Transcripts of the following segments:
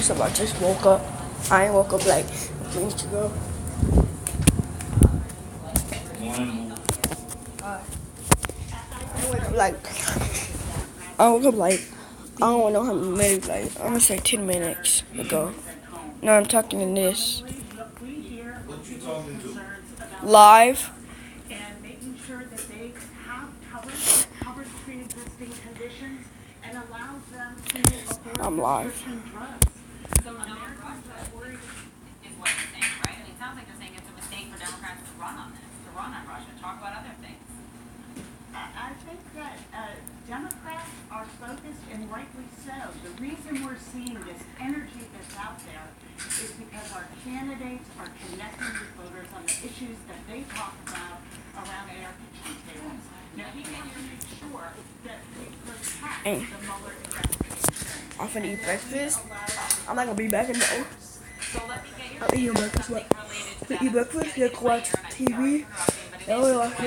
So I just woke up. I ain't woke up like 3 minutes ago. I woke up like I woke up like I don't know how many minutes. Like I'm gonna say 10 minutes ago. Now I'm talking in this live. And making sure that they have coverage that covers pre-existing conditions and allows them to afford I'm live. prescription drugs. So Americans are worried is what you're saying, right? I mean, it sounds like you're saying it's a mistake for Democrats to run on this, to run on Russia, talk about other things. I think that Democrats are focused, and rightly so. The reason we're seeing this energy that's out there is because our candidates are connecting with voters on the issues that they talk about around their kitchen tables. Now, we want to make sure that we protect the Mueller investigation. I'm finna eat breakfast. I'm not gonna be back in the. So let me get your I'm eating breakfast. What? related to To that. eat breakfast, then watch TV. That way, like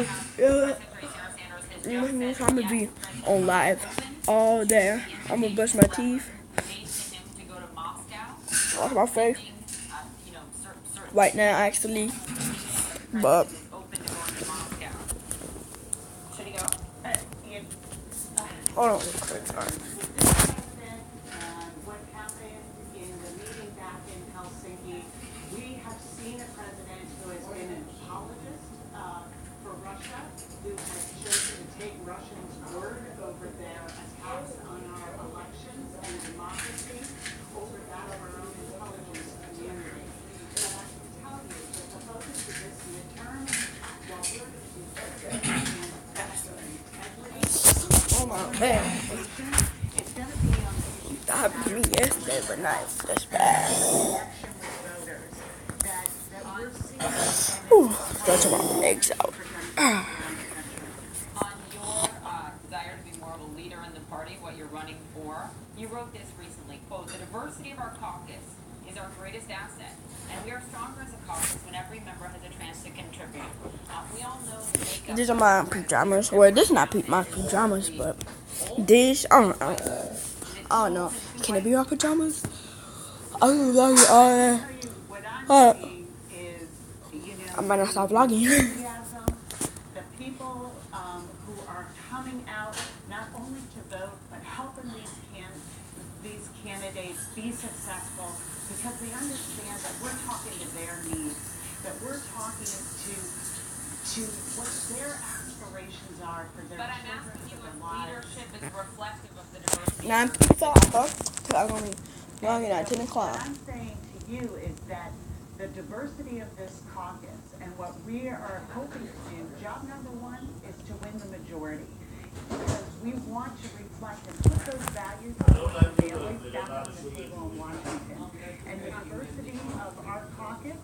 I'm gonna be on live all day. I'm gonna brush my teeth, To go to Moscow, wash my face you know, certain right now, actually. But open to going to Moscow. Should he go? hold on, sorry. What happened in the meeting back in Helsinki, we have seen a president who has been an apologist for Russia, who has chosen to take Russians' word over their attacks on our elections and democracy over that of our own intelligence community. But I can tell you that the focus of this midterm, while we're Oh my man, it's going to be on the issue that happened to me yesterday, but not that's bad. election with voters that we're seeing. Whew, stretching my legs out. On your desire to be more of a leader in the party, what you're running for, you wrote this recently, quote, "The diversity of our caucus is our greatest asset, and we are stronger as a caucus when every member has a chance to contribute." We all know the makeup. These are my pajamas. Well, this is not my pajamas, but this, I don't know. Can it be my pajamas? I don't know. What I'm seeing is, I might not stop vlogging. enthusiasm, the people who are coming out not only to vote, but helping these candidates be successful because they understand that we're talking to their needs, that we're talking to what their aspirations are for their But I'm children, asking you for if their lives. leadership is reflective of the diversity. Now I'm pizza off. I'm gonna be vlogging at 10 What o'clock. I'm saying to you is that the diversity of this caucus and what we are hoping to do, job number one is to win the majority. Because we want to reflect and put those values of our families back on the table in Washington. And the diversity of our caucus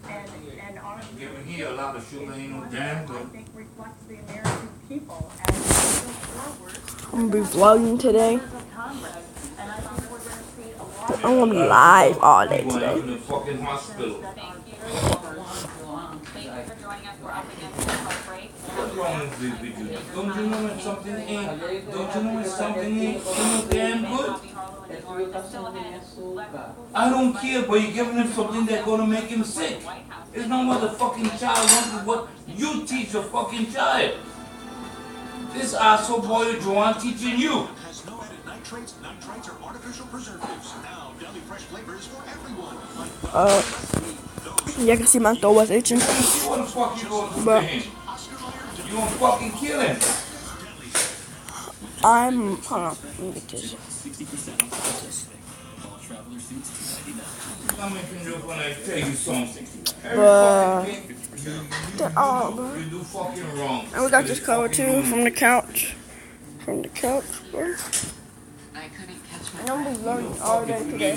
and our Giving here a lot of sugar ain't no damn I good. think reflects the American people as we go forward. I'm gonna be vlogging today. Members of Congress, and I think we're going to see a lot of I'm gonna be live all day You going today. up in the fucking hospital. that are Thank you for joining us. We're up against the break. What's wrong with you? Don't you know when something ain't, don't you know when something ain't no damn good? I don't care, but you're giving him something that's gonna make him sick. It's not what the fucking child wants, it's what you teach your fucking child. This asshole boy Joanne teaching you. Has no added nitrates, nitrites, or artificial preservatives. Now, Deli Fresh flavors for everyone. Like Yeah, I can see my throat was itching. See what the fuck you gonna do to But him? You gonna fucking kill him. hold on, let me get this. I'm making you when I tell you something. But Bro. You do fucking wrong. and we got this cover too from the couch. From the couch, bro. I couldn't catch my And I'm gonna be vlogging all day today.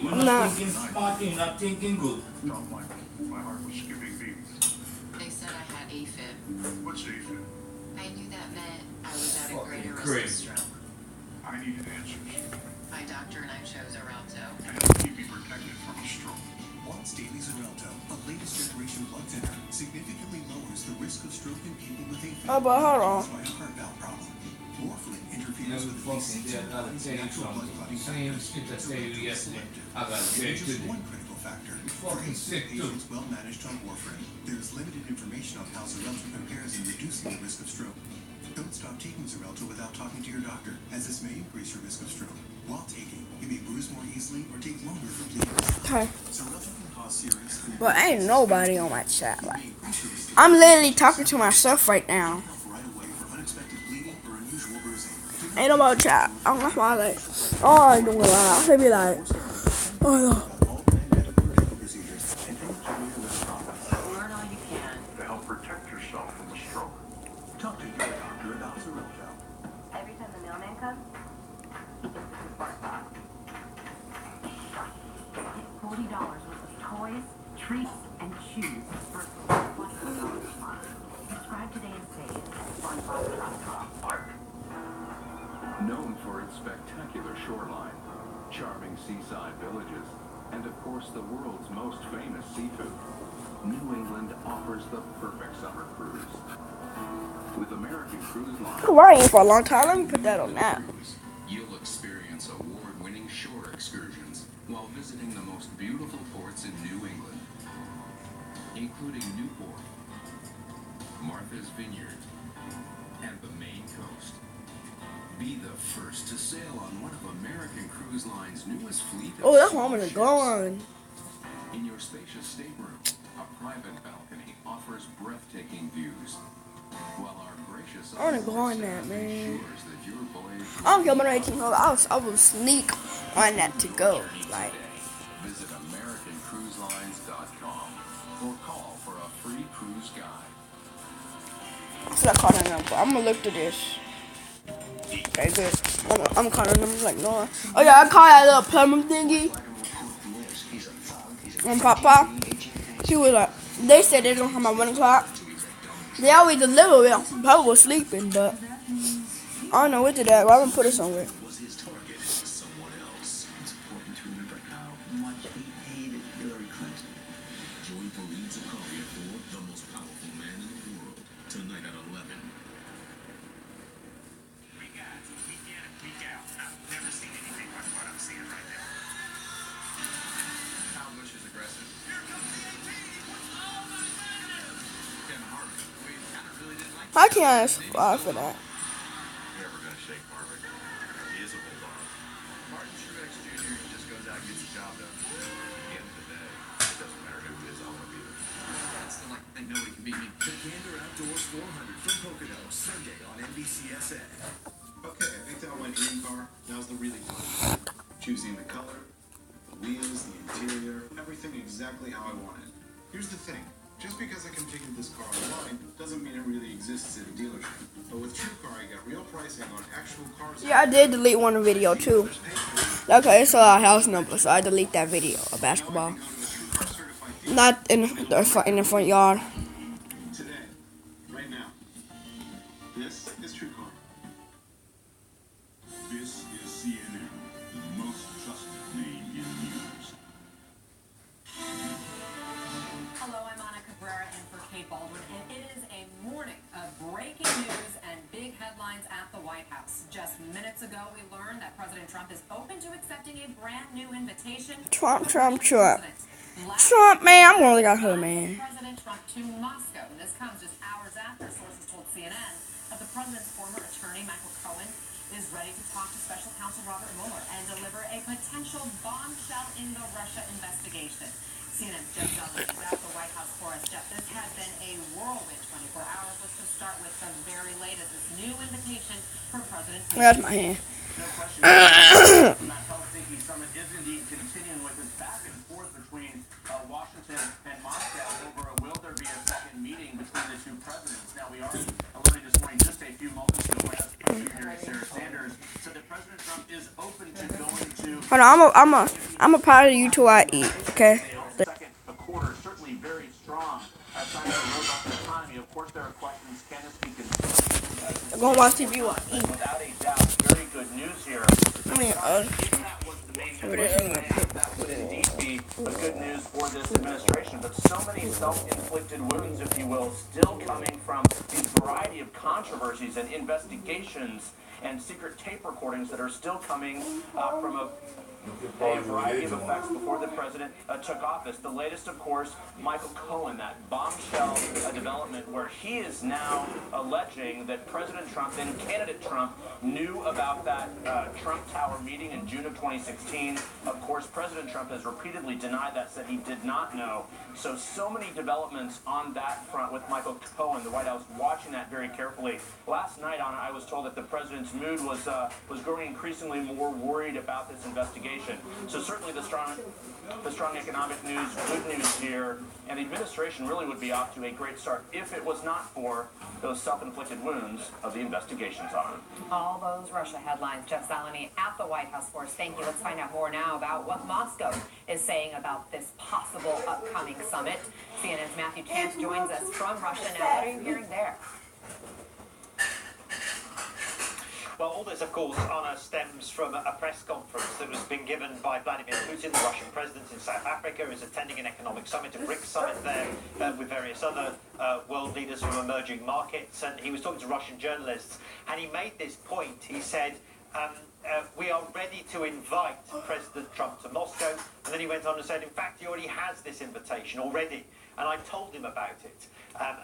You're I'm not not. thinking smart, you're not thinking good. my heart was skipping beats. They said I had AFib. What's AFib? I knew that meant I was at a greater risk Crazy. of stroke. I needed answers. My doctor and I chose Aralto. To help keep me protected from a stroke. Once daily Xarelto, a latest generation blood thinner, significantly lowers the risk of stroke in people with AFib Oh, but hold on. caused by a heart valve problem. warfarin interferes Never with the fucking did. I gotta tell you natural blood something. clotting Same factor. shit I tell you yesterday. I gotta tell you Just today. one critical factor. fucking sick, too. Patients well managed on warfarin. There is limited information on how Xarelto compares in reducing the risk of stroke. Don't stop taking Xarelto without talking to your doctor, as this may increase your risk of stroke. While taking, you may bruise more easily or take longer for bleeding. Okay. Xarelto can cause serious But ain't nobody on my chat. Like, I'm literally talking to myself right now. right away for unexpected bleeding or unusual bruising. Ain't nobody chat. I'm not my like, oh, I don't know. I should be like, oh no. All planned medical procedures and any severe risk problems. Learn all you can. To help protect yourself from a stroke. Talk to your doctor about Xarelto. Every time the mailman comes, $40 worth of toys, treats, and shoes for $1,000 a month. Subscribe today and save at SpongeBob.com. Known for its spectacular shoreline, charming seaside villages, and of course the world's most famous seafood, New England offers the perfect summer cruise. With American Cruise Line, I'm worrying for a long time. Let me put that on that. You'll experience award-winning shore excursions while visiting the most beautiful ports in New England, including Newport, Martha's Vineyard, and the Maine coast. Be the first to sail on one of American Cruise Line's newest fleet of Oh, that's where I'm gonna ships. go on. In your spacious stateroom, a private balcony offers breathtaking views, while our gracious I wanna go owner on that, staff man. ensures that your voyage I don't care about no 1800. I will sneak on that to go. Like, Visit AmericanCruiseLines.com or call for a free cruise guide. should I call that number? I'm gonna look to this. Okay, good. I'm calling them like no. Oh yeah, I call that little plumber thingy. And Papa, he was like, they said they don't come at 1 o'clock. They always deliver it. Papa was sleeping, but I don't know what to do. I'm gonna put it somewhere. Was his target someone else? It's important to remember how much he hated Hillary Clinton. Join Fareed Zakaria for The Most Powerful Man in the World, tonight at 11. Week in and week out. I've never seen anything like what I'm seeing right now. Kyle Busch is aggressive. Here comes the 18. What's all my man? Kevin Hart. We kind of really didn't like I can't aspire for that. Never gonna shake Marvin. He is a bulldog. Martin Truex Jr. just goes out and gets the job done. At the end of the day, it doesn't matter who it is, I want to beat him. I still like to think nobody can beat me. The Gander Outdoors 400 from Pocono, Sunday on NBCSN. Okay, I picked out my dream car. Now's the really fun. Choosing the color, the wheels, the interior, everything exactly how I want it. Here's the thing. Just because I configured this car online doesn't mean it really exists at a dealership. But with TrueCar, I got real pricing on actual cars. Yeah, I did delete one video too. Okay, it's a house number, so I delete that video of basketball. Not in the front yard. Today, right now. This is TrueCar. this is CNN, the most trusted name in news. Hello, I'm Anna Cabrera in for Kate Baldwin, and it is a morning of breaking news and big headlines at the White House. Just minutes ago, we learned that President Trump is open to accepting a brand new invitation. Trump, man, I'm gonna look at her, man. President Trump to Moscow. This comes just hours after sources told CNN that the president's former attorney, Michael Cohen, is ready to talk to Special Counsel Robert Mueller and deliver a potential bombshell in the Russia investigation. CNN's Jeff Dunlap is at the White House for us. Jeff, this has been a whirlwind 24 hours. Let's just start with the very latest, this new invitation from President Trump. That's my hand. No question. The Helsinki summit is indeed continuing with this back and forth between Washington and Moscow over will there be a second meeting between the two presidents. Now, we already alerted this morning, just a few moments ago, when Secretary Sarah Sanders said that President Trump is open to going to. Hold on, I'm a part of you till I eat, okay? Second, a quarter, certainly very strong. Outside of the robust economy, of course, there are questions. Can this be I'm gonna watch TV while I eat. without a doubt? Very good news here. I mean, If that was the main what is it? that would indeed be a good news for this administration, but so many self-inflicted wounds, if you will, still coming from these variety of controversies and investigations and secret tape recordings that are still coming from a variety of effects before the president took office. The latest, of course, Michael Cohen, that bombshell development where he is now alleging that President Trump and candidate Trump knew about that Trump Tower meeting in June of 2016. Of course, President Trump has repeatedly denied that, said he did not know. So many developments on that front with Michael Cohen, the White House watching that very carefully. Last night, Anna, I was told that the president's mood was growing increasingly more worried about this investigation. So certainly the strong economic news, good news here, and the administration really would be off to a great start if it was not for those self-inflicted wounds of the investigations on him. All those Russia headlines. Jeff Zeleny at the White House for us. Thank you. Let's find out more now about what Moscow is saying about this possible upcoming summit. CNN's Matthew Chance joins us from Russia now. What are you hearing there? Well, all this, of course, Anna, stems from a press conference that was being given by Vladimir Putin, the Russian president in South Africa, who's attending an economic summit, a BRICS summit there, with various other world leaders from emerging markets. And he was talking to Russian journalists, and he made this point. He said, we are ready to invite President Trump to Moscow. And then he went on and said, in fact, he already has this invitation already. And I told him about it.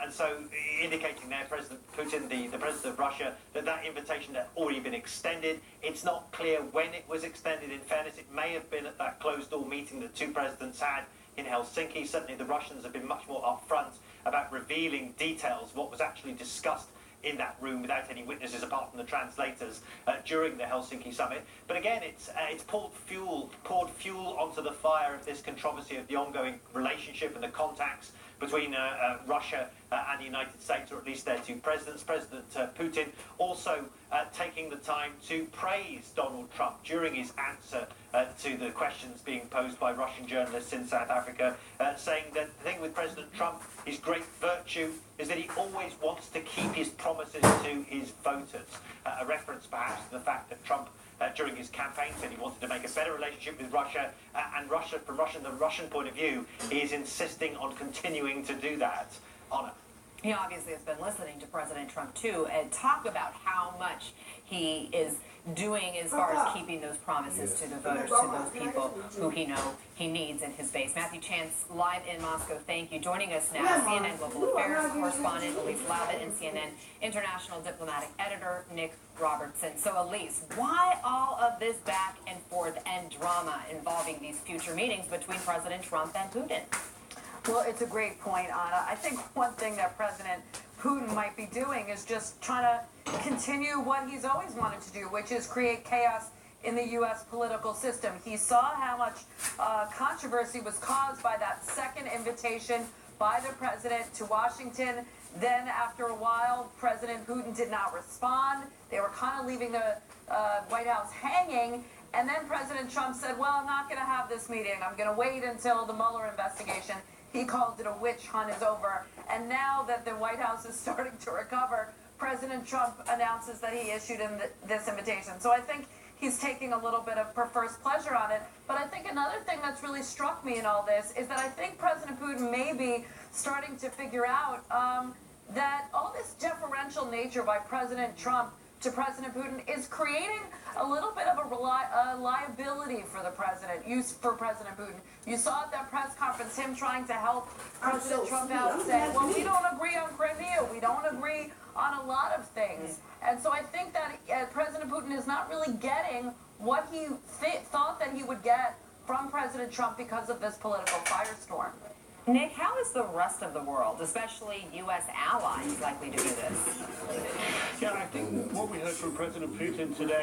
And so indicating there, President Putin, the president of Russia, that invitation had already been extended. It's not clear when it was extended. In fairness, it may have been at that closed-door meeting that two presidents had in Helsinki. Certainly the Russians have been much more upfront about revealing details, what was actually discussed in that room without any witnesses apart from the translators during the Helsinki summit. But again, it's poured fuel onto the fire of this controversy of the ongoing relationship and the contacts between Russia and the United States, or at least their two presidents. President Putin also taking the time to praise Donald Trump during his answer to the questions being posed by Russian journalists in South Africa, saying that the thing with President Trump, his great virtue, is that he always wants to keep his promises to his voters. A reference perhaps to the fact that Trump during his campaign said he wanted to make a better relationship with Russia, and Russia, from the Russian point of view, is insisting on continuing to do that. Anna. He obviously has been listening to President Trump, too, and talk about how much he is doing as far as keeping those promises to the voters, to those people who he needs in his base. Matthew Chance, live in Moscow. Thank you. Joining us now, CNN Global Affairs correspondent Elise Lavit and CNN International Diplomatic Editor Nick Robertson. So, Elise, why all of this back and forth and drama involving these future meetings between President Trump and Putin? Well, it's a great point, Anna. I think one thing that President Putin might be doing is just trying to continue what he's always wanted to do, which is create chaos in the U.S. political system. He saw how much controversy was caused by that second invitation by the president to Washington. Then, after a while, President Putin did not respond. They were kind of leaving the White House hanging. And then President Trump said, well, I'm not going to have this meeting. I'm going to wait until the Mueller investigation. He called it a witch hunt is over. And now that the White House is starting to recover, President Trump announces that he issued him this invitation. So I think he's taking a little bit of perverse pleasure on it. But I think another thing that's really struck me in all this is that I think President Putin may be starting to figure out that all this deferential nature by President Trump to President Putin is creating a little bit of a liability for the president, for President Putin. You saw at that press conference him trying to help President Trump out, saying, well, we don't agree on Crimea, we don't agree on a lot of things. And so I think that President Putin is not really getting what he thought that he would get from President Trump because of this political firestorm. Nick, how is the rest of the world, especially U.S. allies, likely to do this? Yeah, I think what we heard from President Putin today,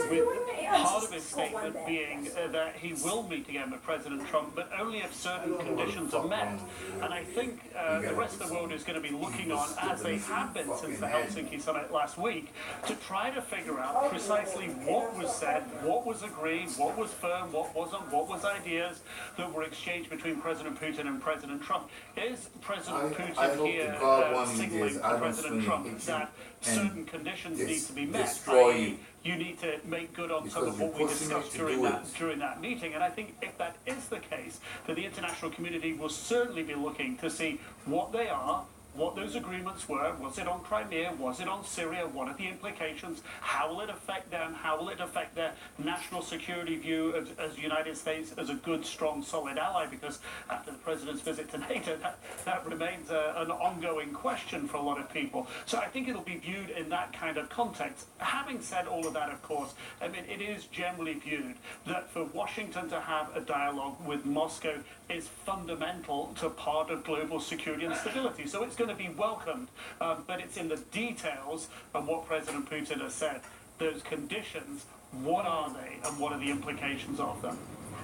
with part of his statement being that he will meet again with President Trump, but only if certain conditions are met. And I think the rest of the world is going to be looking on, as they have been since the Helsinki summit last week, to try to figure out precisely what was said, what was agreed, what was firm, what wasn't, what was ideas that were exchanged between President Putin and and President Trump. Is President I Putin hope here to God one of these signaling days to I don't President swing Trump into that certain conditions need to be met? destroy i.e. you. You need to make good on some Because of you're what we pushing me discussed to during do that it. during that meeting. And I think if that is the case, then the international community will certainly be looking to see what they are, what those agreements were. Was it on Crimea? Was it on Syria? What are the implications? How will it affect them? How will it affect their national security view as the United States as a good, strong, solid ally? Because after the president's visit to NATO, that remains an ongoing question for a lot of people. So I think it'll be viewed in that kind of context. Having said all of that, of course, I mean, it is generally viewed that for Washington to have a dialogue with Moscow is fundamental to part of global security and stability. So it's going to be welcomed, but it's in the details of what President Putin has said. Those conditions, what are they, and what are the implications of them?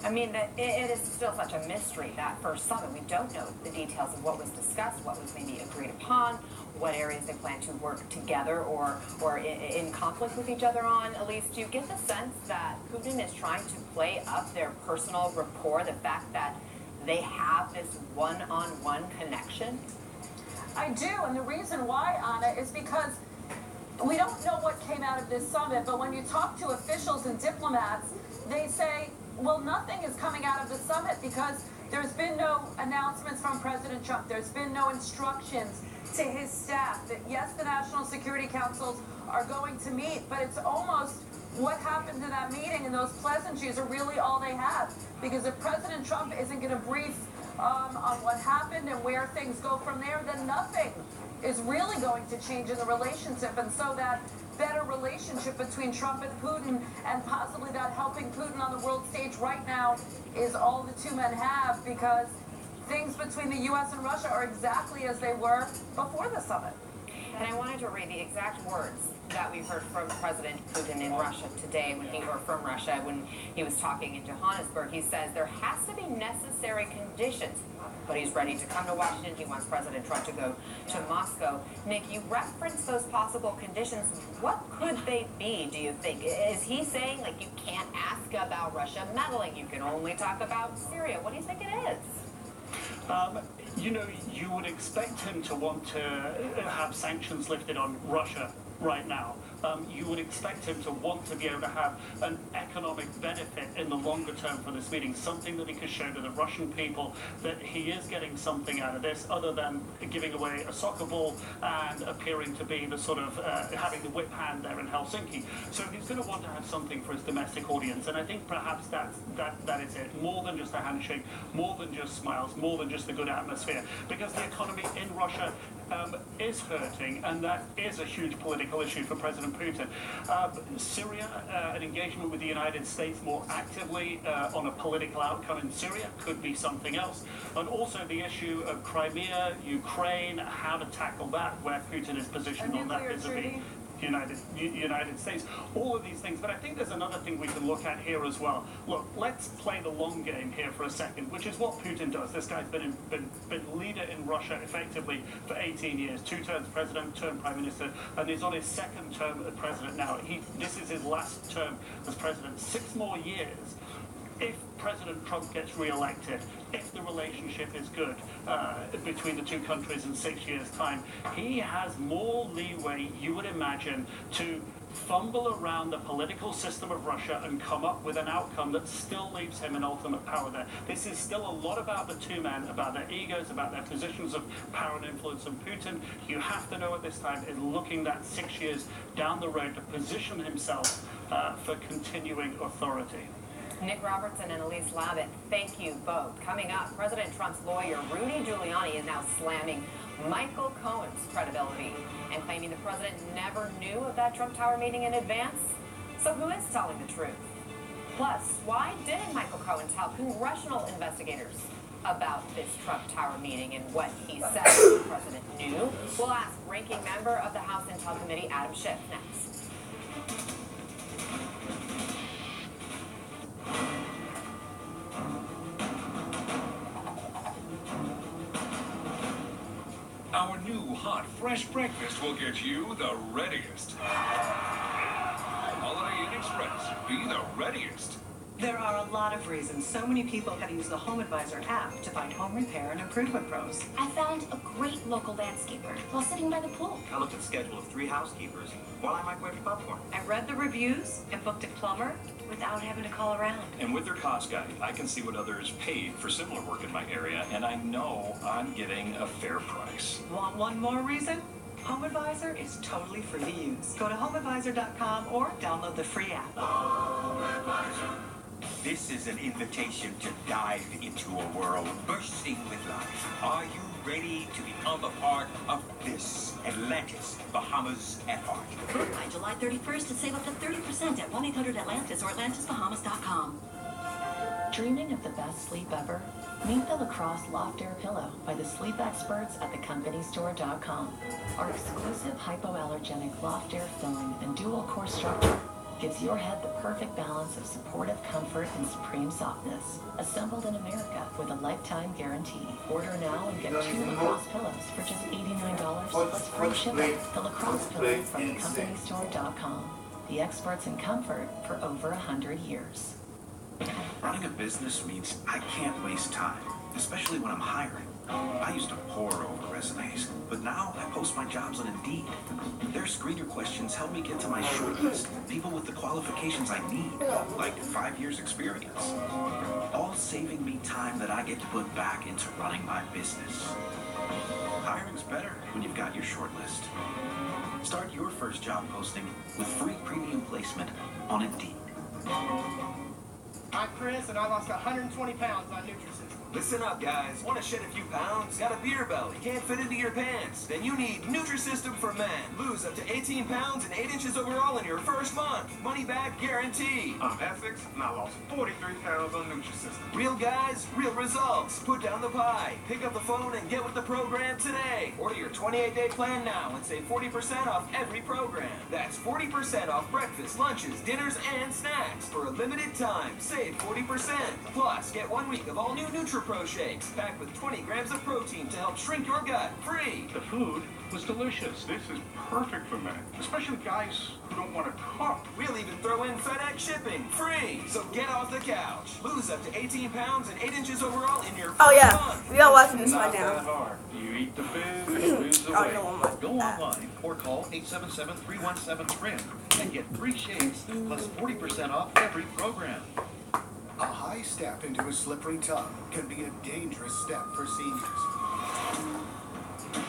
I mean, it is still such a mystery, that first summit. We don't know the details of what was discussed, what was maybe agreed upon, what areas they plan to work together or in conflict with each other on. Elise, do you get the sense that Putin is trying to play up their personal rapport, the fact that they have this one-on-one connection? I do, and the reason why, Anna, is because we don't know what came out of this summit, but when you talk to officials and diplomats, they say, well, nothing is coming out of the summit because there's been no announcements from President Trump. There's been no instructions to his staff that, yes, the National Security Councils are going to meet, but it's almost what happened in that meeting and those pleasantries are really all they have. Because if President Trump isn't going to brief on what happened and where things go from there, then nothing is really going to change in the relationship. And so that better relationship between Trump and Putin, and possibly that helping Putin on the world stage right now, is all the two men have, because things between the U.S. and Russia are exactly as they were before the summit. And I wanted to read the exact words that we heard from President Putin in Russia today, from Russia when he was talking in Johannesburg. He says there has to be necessary conditions, but he's ready to come to Washington. He wants President Trump to go to Moscow. Nick, you referenced those possible conditions. What could they be, do you think? Is he saying, like, you can't ask about Russia meddling, you can only talk about Syria? What do you think it is? You know, you would expect him to want to have sanctions lifted on Russia right now. You would expect him to want to be able to have an economic benefit in the longer term for this meeting, something that he could show to the Russian people that he is getting something out of this, other than giving away a soccer ball and appearing to be the sort of having the whip hand there in Helsinki. So he's going to want to have something for his domestic audience, and I think perhaps that is it. More than just a handshake, more than just smiles, more than just a good atmosphere, because the economy in Russia is hurting, and that is a huge political issue for President Putin. Syria, an engagement with the United States more actively on a political outcome in Syria could be something else. And also the issue of Crimea, Ukraine, how to tackle that, where Putin is positioned on that vis-a-vis United States, all of these things. But I think there's another thing we can look at here as well. Look, let's play the long game here for a second, which is what Putin does. This guy's been leader in Russia effectively for 18 years, 2 terms president, term prime minister, and he's on his 2nd term as president now. This is his last term as president. 6 more years. If President Trump gets re-elected, if the relationship is good between the two countries in 6 years' time, he has more leeway, you would imagine, to fumble around the political system of Russia and come up with an outcome that still leaves him in ultimate power there. This is still a lot about the two men, about their egos, about their positions of power and influence. And Putin, you have to know at this time, is looking that 6 years down the road to position himself for continuing authority. Nick Robertson and Elise Labott, thank you both. Coming up, President Trump's lawyer, Rudy Giuliani, is now slamming Michael Cohen's credibility and claiming the president never knew of that Trump Tower meeting in advance. So who is telling the truth? Plus, why didn't Michael Cohen tell congressional investigators about this Trump Tower meeting and what he said the president knew? We'll ask ranking member of the House Intel Committee, Adam Schiff, next. Our new hot, fresh breakfast will get you the readiest. Holiday Inn Express, be the readiest. There are a lot of reasons so many people have used the Home Advisor app to find home repair and improvement pros. I found a great local landscaper while sitting by the pool. I looked at the schedule of 3 housekeepers while I microwaved popcorn. I read the reviews and booked a plumber without having to call around. And with their cost guide, I can see what others paid for similar work in my area, and I know I'm getting a fair price. Want one more reason? Home Advisor is totally free to use. Go to homeadvisor.com or download the free app. This is an invitation to dive into a world bursting with life. Are you ready to become a part of this? Atlantis, Bahamas at heart. By July 31st to save up to 30% at 1-800-ATLANTIS or AtlantisBahamas.com. Dreaming of the best sleep ever? Meet the Lacrosse Loft Air Pillow by the sleep experts at thecompanystore.com. Our exclusive hypoallergenic loft air filling and dual core structure gives your head the perfect balance of supportive comfort and supreme softness. Assembled in America with a lifetime guarantee. Order now and get 2 Lacrosse pillows for just $89 plus free shipping. The Lacrosse Pillow from thecompanystore.com. The experts in comfort for over 100 years. Running a business means I can't waste time, especially when I'm hiring. I used to pore over resumes, but now I post my jobs on Indeed. Their screener questions help me get to my short list. People with the qualifications I need, like 5 years experience. All saving me time that I get to put back into running my business. Hiring's better when you've got your short list. Start your first job posting with free premium placement on Indeed. I'm Chris, and I lost 120 pounds on Nutrisystem. Listen up, guys. Want to shed a few pounds? Got a beer belly? Can't fit into your pants? Then you need Nutrisystem for Men. Lose up to 18 pounds and 8 inches overall in your first month. Money back guarantee. I'm Essex, and I lost 43 pounds on Nutrisystem. Real guys, real results. Put down the pie. Pick up the phone and get with the program today. Order your 28-day plan now and save 40% off every program. That's 40% off breakfast, lunches, dinners, and snacks. For a limited time, save 40%. Plus, get 1 week of all new NutriPro shakes, packed with 20 grams of protein to help shrink your gut, free. The food was delicious. This is perfect for men, especially guys who don't want to cook. We'll even throw in FedEx shipping, free. So get off the couch. Lose up to 18 pounds and 8 inches overall in your first month. We are watching this right Not that now. hard. You eat the food, you lose the weight. Go online or call 877-317-TRIM and get free shakes plus 40% off every program. A high step into a slippery tub can be a dangerous step for seniors.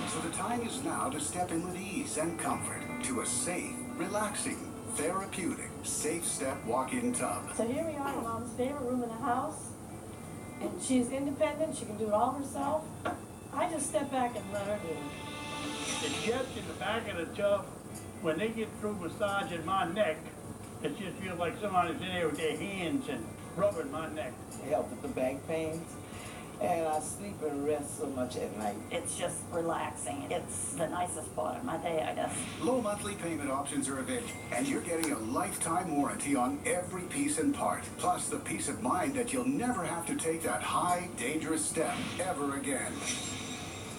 So the time is now to step in with ease and comfort to a safe, relaxing, therapeutic, safe step walk-in tub. So here we are in Mom's favorite room in the house, and she's independent, she can do it all herself. I just step back and let her do it. It gets in the back of the tub, when they get through massaging my neck, it just feels like somebody's in there with their hands and rubbing my neck. It helps with the back pains, and I sleep and rest so much at night. It's just relaxing. It's the nicest part of my day, I guess. Low monthly payment options are available, and you're getting a lifetime warranty on every piece and part. Plus the peace of mind that you'll never have to take that high, dangerous step ever again.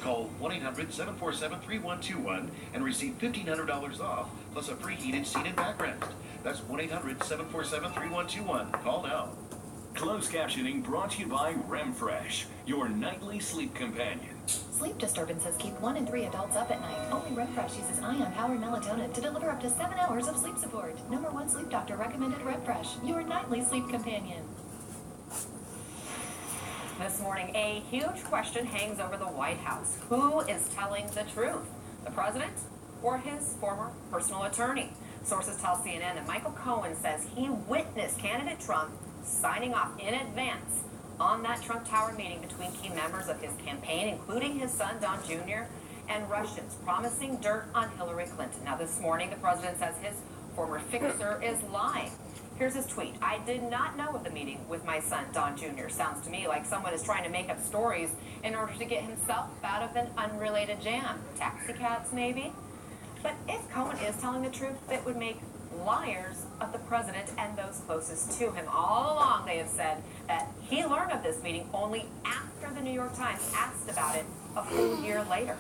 Call 1-800-747-3121 and receive $1,500 off, plus a free heated seat and backrest. That's 1-800-747-3121. Call now. Closed captioning brought to you by RemFresh, your nightly sleep companion. Sleep disturbances keep 1 in 3 adults up at night. Only RemFresh uses ion-powered melatonin to deliver up to 7 hours of sleep support. #1 sleep doctor recommended RemFresh, your nightly sleep companion. This morning, a huge question hangs over the White House. Who is telling the truth? The president or his former personal attorney? Sources tell CNN that Michael Cohen says he witnessed candidate Trump signing off in advance on that Trump Tower meeting between key members of his campaign, including his son, Don Jr., and Russians, promising dirt on Hillary Clinton. Now, this morning, the president says his former fixer is lying. Here's his tweet. I did not know of the meeting with my son, Don Jr. Sounds to me like someone is trying to make up stories in order to get himself out of an unrelated jam. Taxi cabs, maybe? But if Cohen is telling the truth, it would make liars of the president and those closest to him. All along, they have said that he learned of this meeting only after the New York Times asked about it a full year later.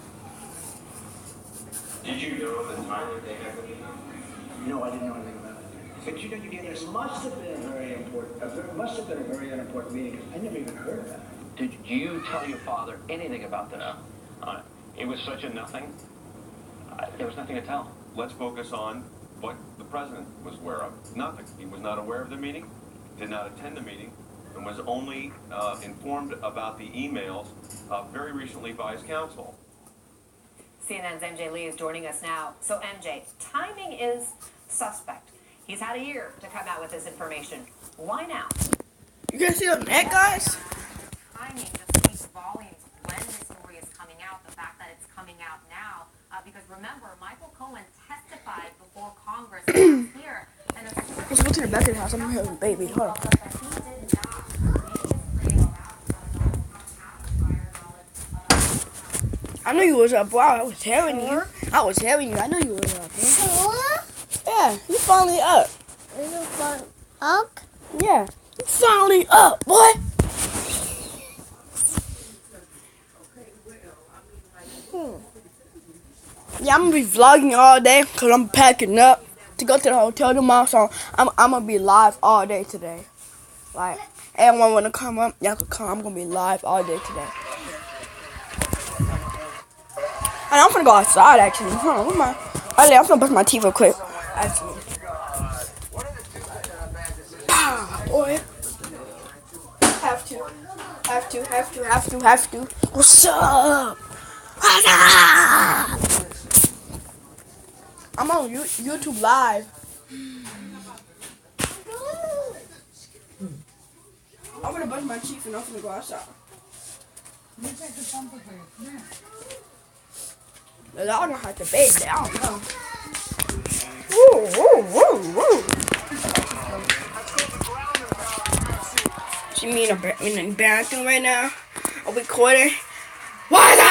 Did you know at the time that they had the meeting? No, I didn't know anything about it. But you know, you get this. Must have been a very important. Must have been a very unimportant meeting. I never even heard of that. Did you tell your father anything about this? No. It was such a nothing. There was nothing to tell. Let's focus on what the president was aware of. Nothing. He was not aware of the meeting, did not attend the meeting, and was only informed about the emails very recently by his counsel. CNN's MJ Lee is joining us now. So MJ, timing is suspect. He's had a year to come out with this information. Why now? You guys see the net, guys? Timing just speaks volumes when this story is coming out, the fact that it's coming out now. Because remember, Michael Cohen testified before Congress last year. And Let's go to the back of the house. I'm gonna have a baby. Hold on. I knew you was up. Wow, I was telling you. I was telling you. I knew you was up. Yeah, you finally up. Up? Yeah, you finally up, boy. Yeah, I'm gonna be vlogging all day because I'm packing up to go to the hotel tomorrow. So I'm gonna be live all day today. Like, everyone wanna come up, y'all can come. I'm gonna be live all day today. And I'm gonna go outside actually. Hold on, I'm gonna brush my teeth real quick. Actually. Boy. Have to. What's up? What's up? I'm on YouTube Live. I'm gonna brush my teeth and I'm gonna go outside. The dog don't have to bed there. I don't know. Woo. She me in the bathroom right now. I'm recording. What's up?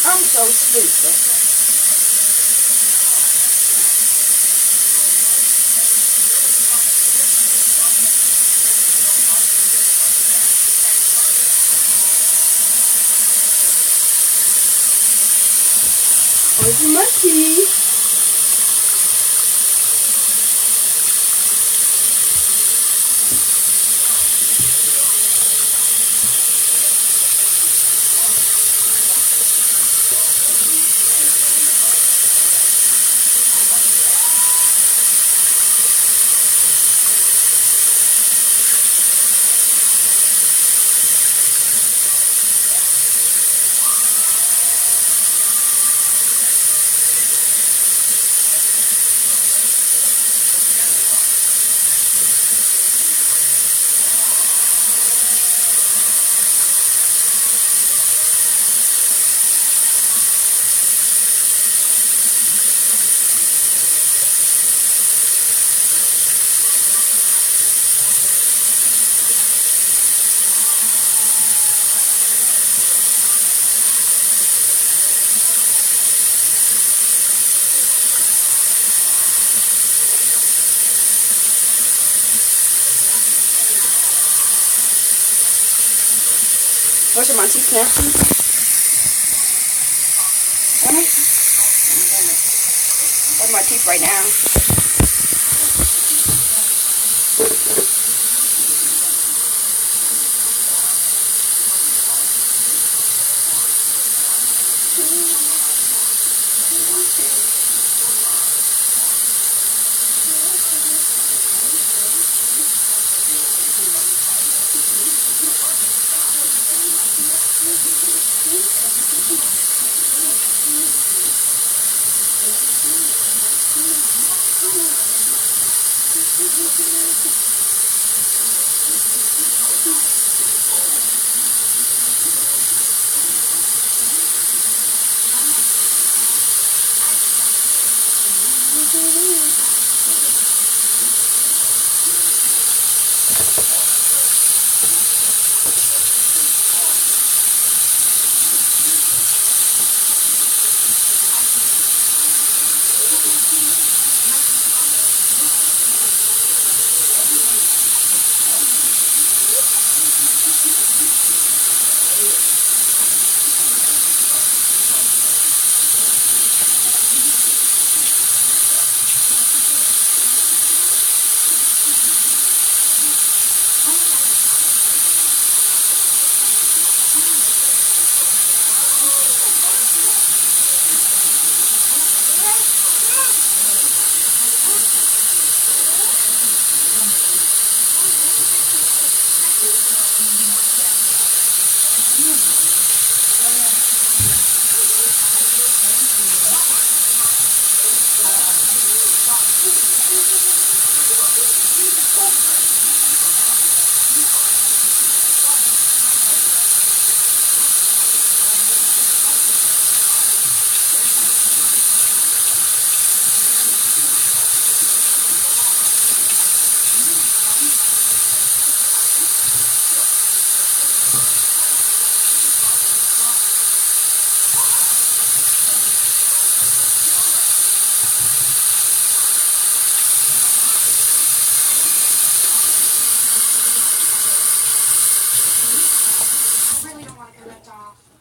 I'm so sleepy. Where's my key? Brushing my teeth now. Brushing my teeth right now.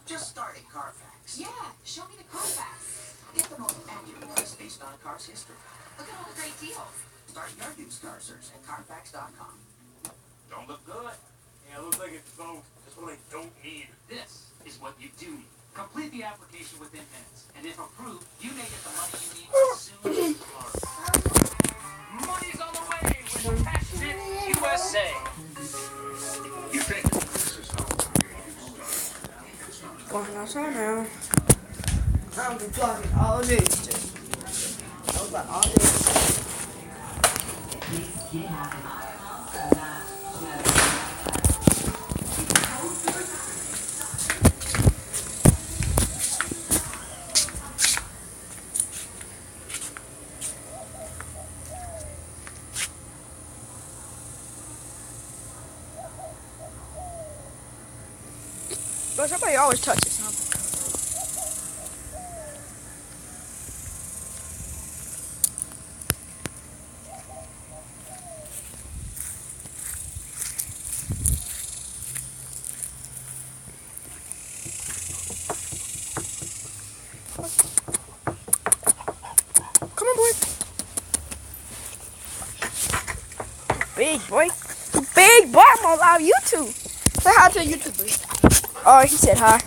Just start at Carfax. Yeah, show me the Carfax. Get the most accurate price based on a car's history. Look at all the great deals. Start your used car search at Carfax.com. Don't look good. Yeah, it looks like it's both. That's what I don't need. This is what you do need. Complete the application within minutes, and if approved, you may get the money you need as soon as tomorrow. Money's on the way with Passionate USA. You think this is how Going outside now. I'm be vlogging all day today. I was like all day. But somebody always touches something. Come on, boy. Big boy. Big boy, I'm gonna allow you to. Say hi to YouTubers. Oh, he said hi.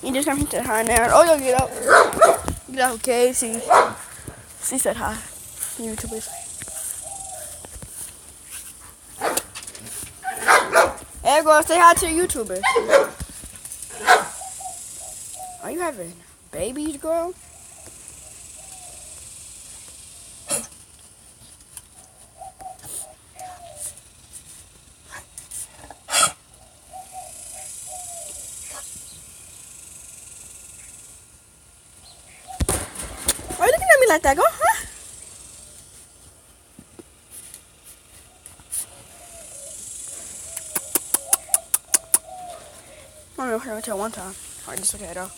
He just he said hi now. Oh, yo, get up. Get up, okay? See, she said hi. YouTubers. Hey, girl, say hi to YouTubers. Are you having babies, girl? Why are you looking at me like that, girl? Huh? I'm gonna hear it till one time. Alright, just okay though.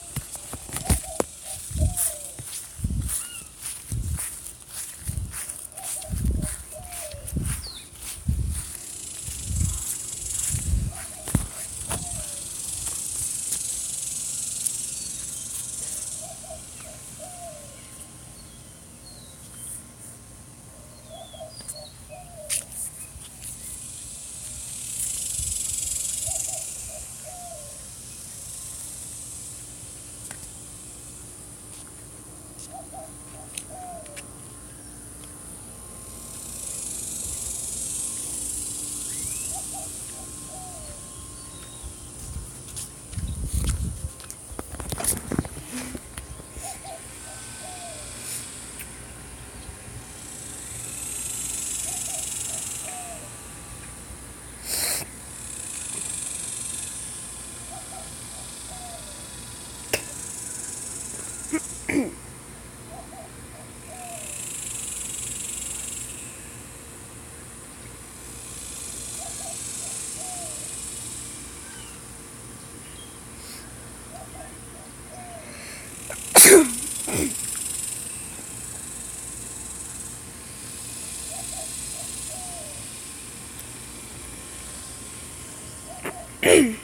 Hey,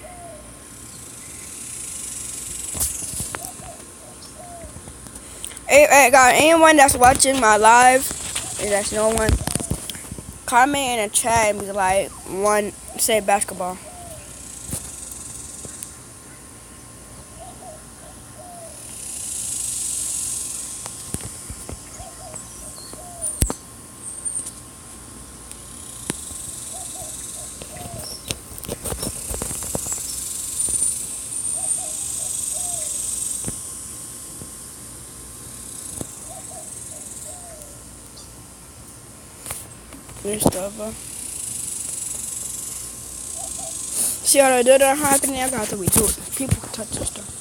got anyone that's watching my live, if that's no one, comment in the chat and be like, one, say basketball. And stuff, bro. See how they do that happening? I got to be too. People can touch this stuff.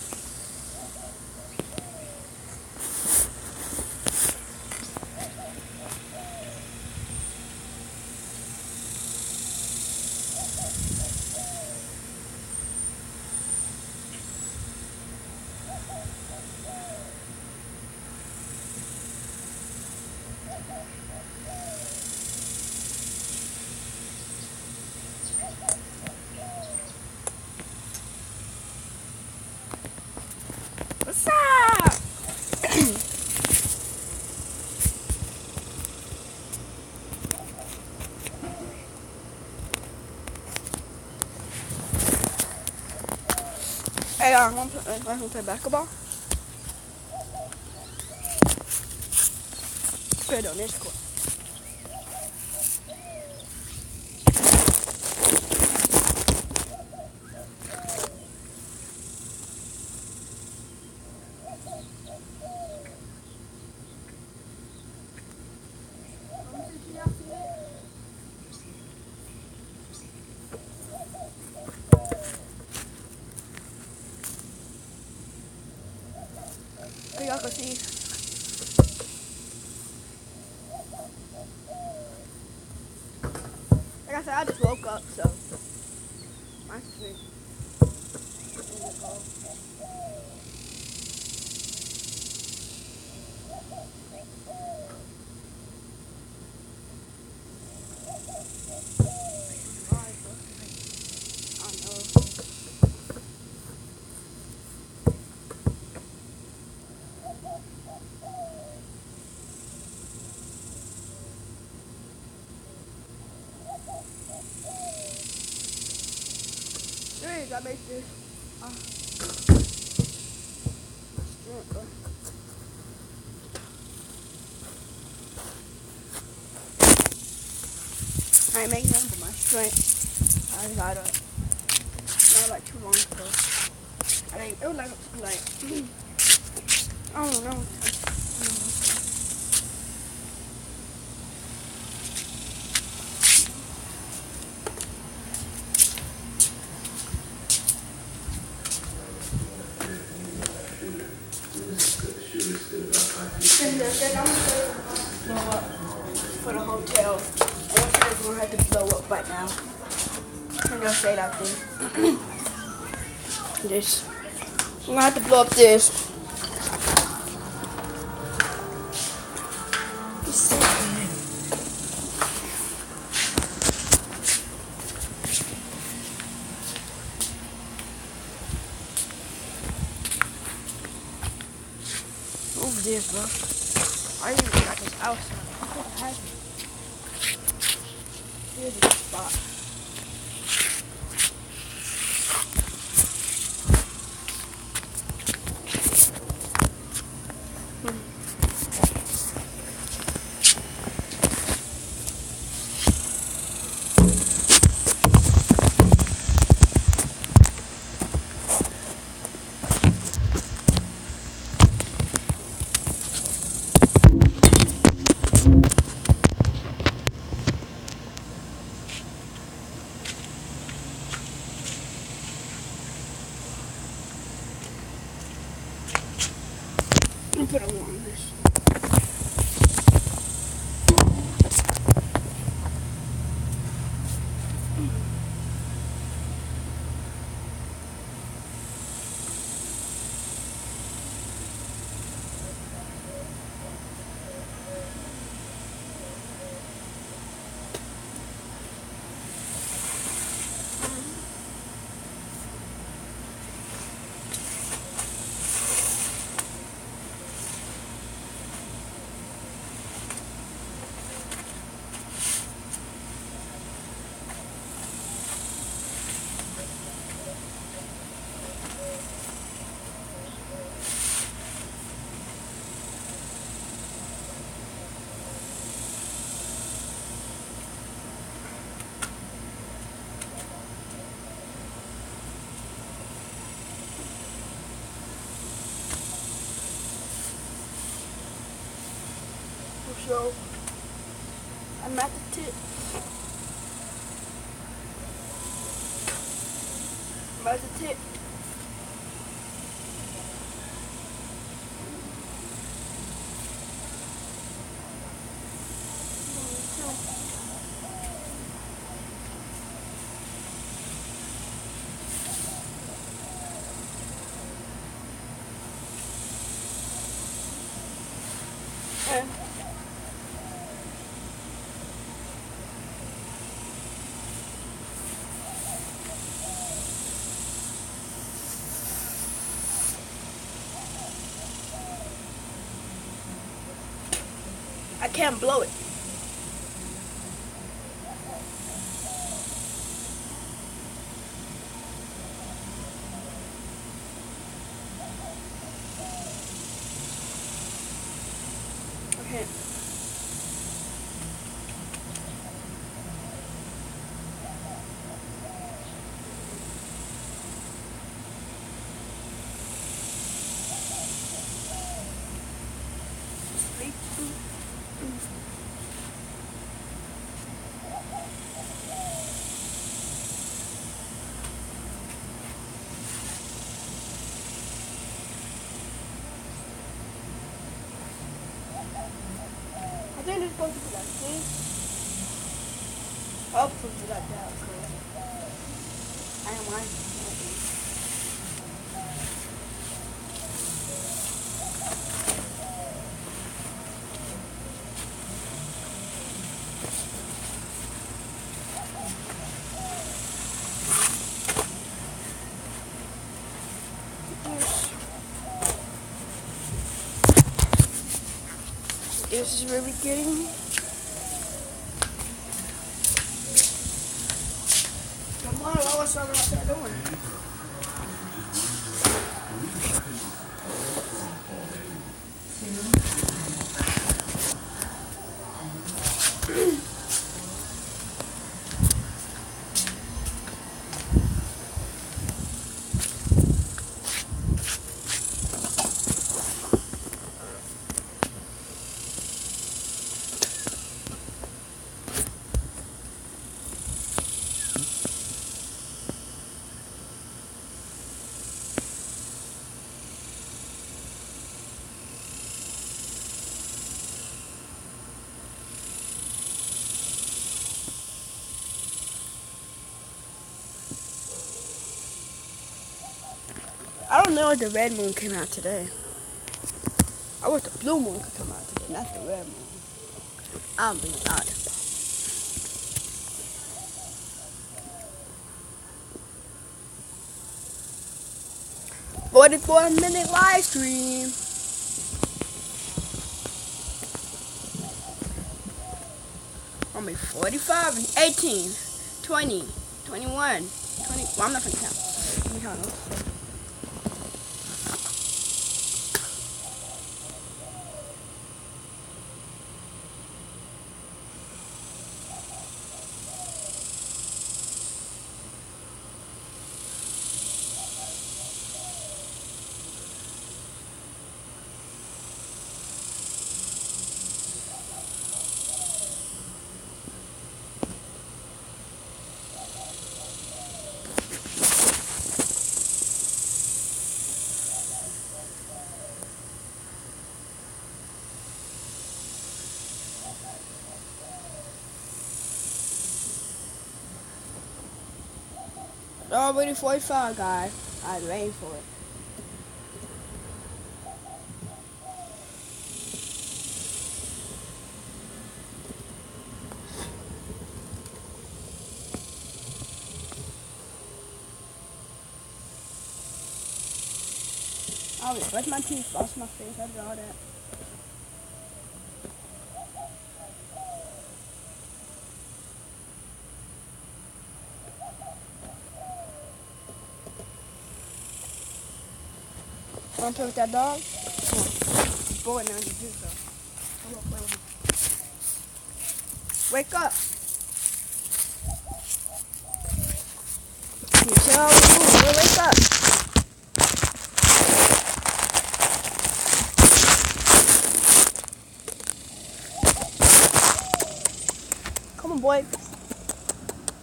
What's up? Hey, want to play basketball? Good on this court. Y'all can see. Like I said, I just woke up, so my sleep. I made this. I ain't making them for my strength. I got it. Not like too long ago. I think it was like I don't know. Blow up for the hotel. We're gonna have to blow up right now. I'm gonna say that thing. This. I'm gonna have to blow up this. Move this, bro. I even got this outside. What happened? Here's the spot. Put a one on this. So I'm at the tip. I'm at the tip. I can't blow it. Okay. I think it's supposed to be like this. I hope it's supposed to be like that, because I don't mind. This is where we're getting. Come on, what's something like that doing? I don't know if the red moon came out today. I wish the blue moon could come out today, not the red moon. I'm being honest. 44-minute live stream. Only 45 and 18, 20, 21, 20. Well, I'm not gonna count. Let me count those. Already 45, guys. I was waiting for it. I'll brush my teeth, wash my face, I do all that. Want to play with that dog? Come on. He's bored now, he's so. Come on, play with him. Wake up! You tell me, wake up! boy.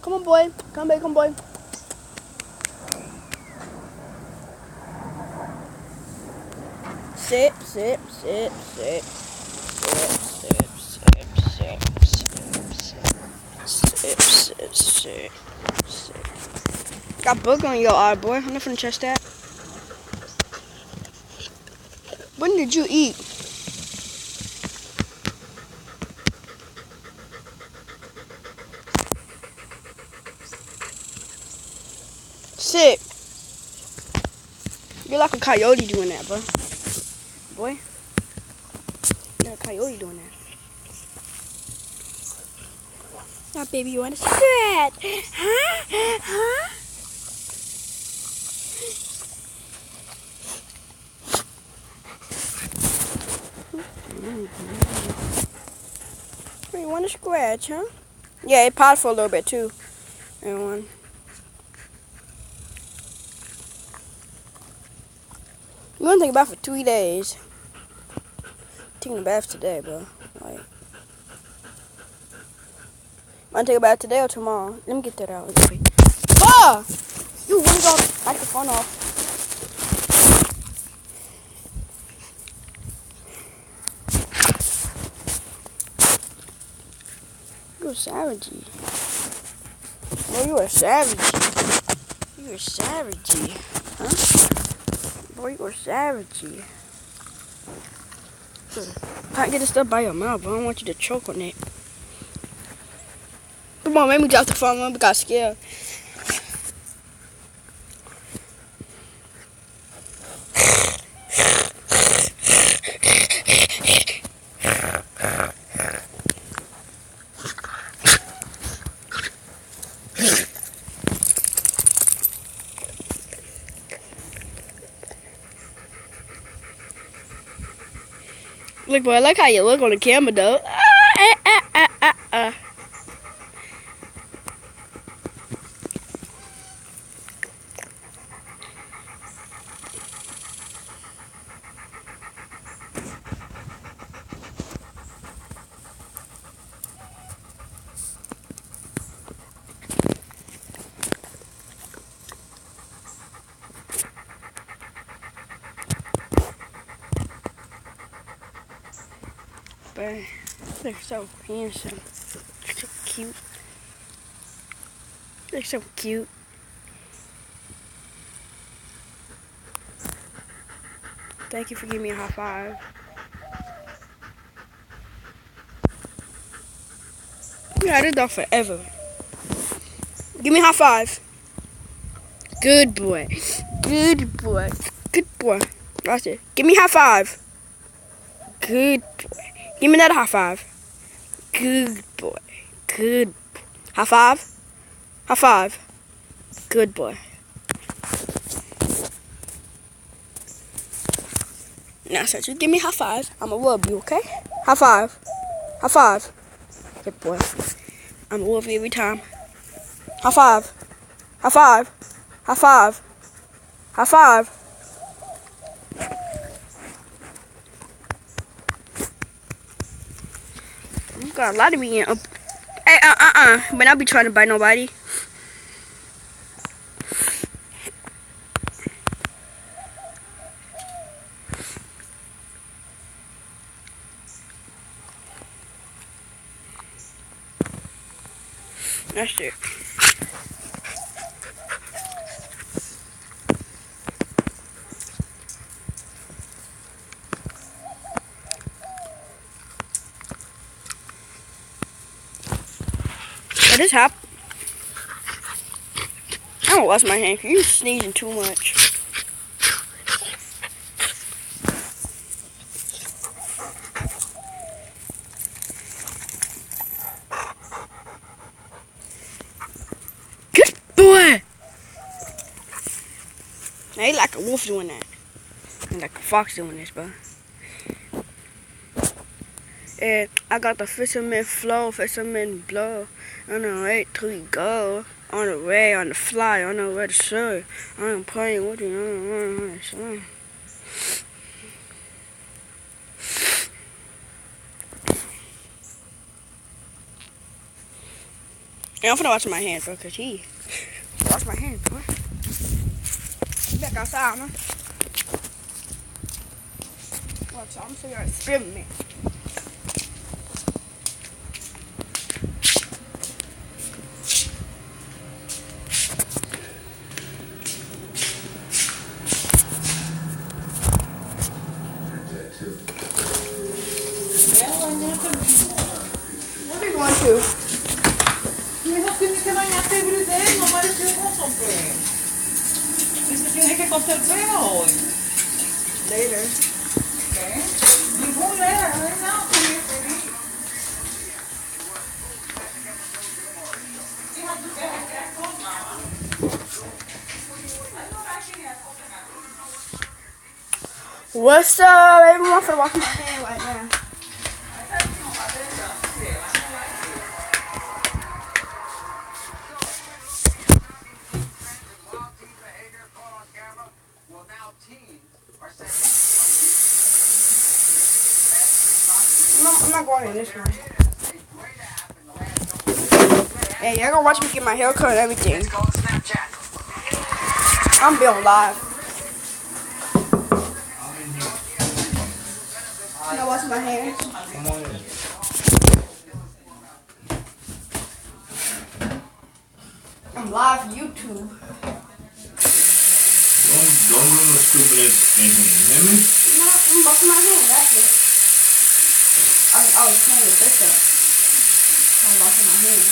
Come on, boy. Come back, come, boy. Sit, sit, sit, sit. Sit, sit, sit, sit, sit, sit, sit. Got booger on your eye, boy. I'm not finna trust that. When did you eat? Sick. You're like a coyote doing that, bro. Boy. You're a coyote doing that. Now, baby, you want to scratch? Huh? Huh? You want to scratch, huh? Yeah, it popped for a little bit, too. Everyone. You want to take a bath for 3 days. Taking a bath today, bro. Like, want to take a bath today or tomorrow? Let me get that out. Ah! You want to go knock the phone off. You're a savage. Boy, you a savage. You a savage. Huh? Boy, you a savage. Can't get this stuff by your mouth, but I don't want you to choke on it. Come on, make me drop the phone when we got scared. Look, boy, I like how you look on the camera, though. But they're so handsome. They're so cute. They're so cute. Thank you for giving me a high five. We had this dog forever. Give me a high five. Good boy. Good boy. Good boy. That's it. Give me a high five. Good boy. Give me another high five. Good boy. Good. High five. High five. Good boy. Now, since you give me high five, I'ma love you, okay? High five. High five. Good boy. I'ma love you every time. High five. High five. High five. High five. You got a lot of me in. Hey, but I'll be trying to bite nobody. That's it. What is happening? I don't wash my hands. You're sneezing too much. Good boy. Now you like a wolf doing that. And like a fox doing this, bro. And I got the fisherman flow, fisherman blow. On the way to go. On the way, on the fly, on the way to show. I'm playing with you on the show. And I'm finna wash my hands, bro, cause he wash my hands, bro. Get back outside, man. Watch out, I'm sure you're experiment. What are you going to? Dijo que se bañaste every day, no pareció hermoso, pues. Dice, tienes que cortar el pelo hoy. Later. Okay. You won't let her right now, please. You have to get her that coat, Mama. What's up, everyone? I'm finna wash my hand right now. I'm not going in this one. Hey, y'all gonna watch me get my hair cut and everything. I'm being live. I'm gonna wash my hands. I'm live YouTube. Don't do no stupid anything, you hear me? No, I'm washing my hands, that's it. I was playing with this up. I'm washing my hands.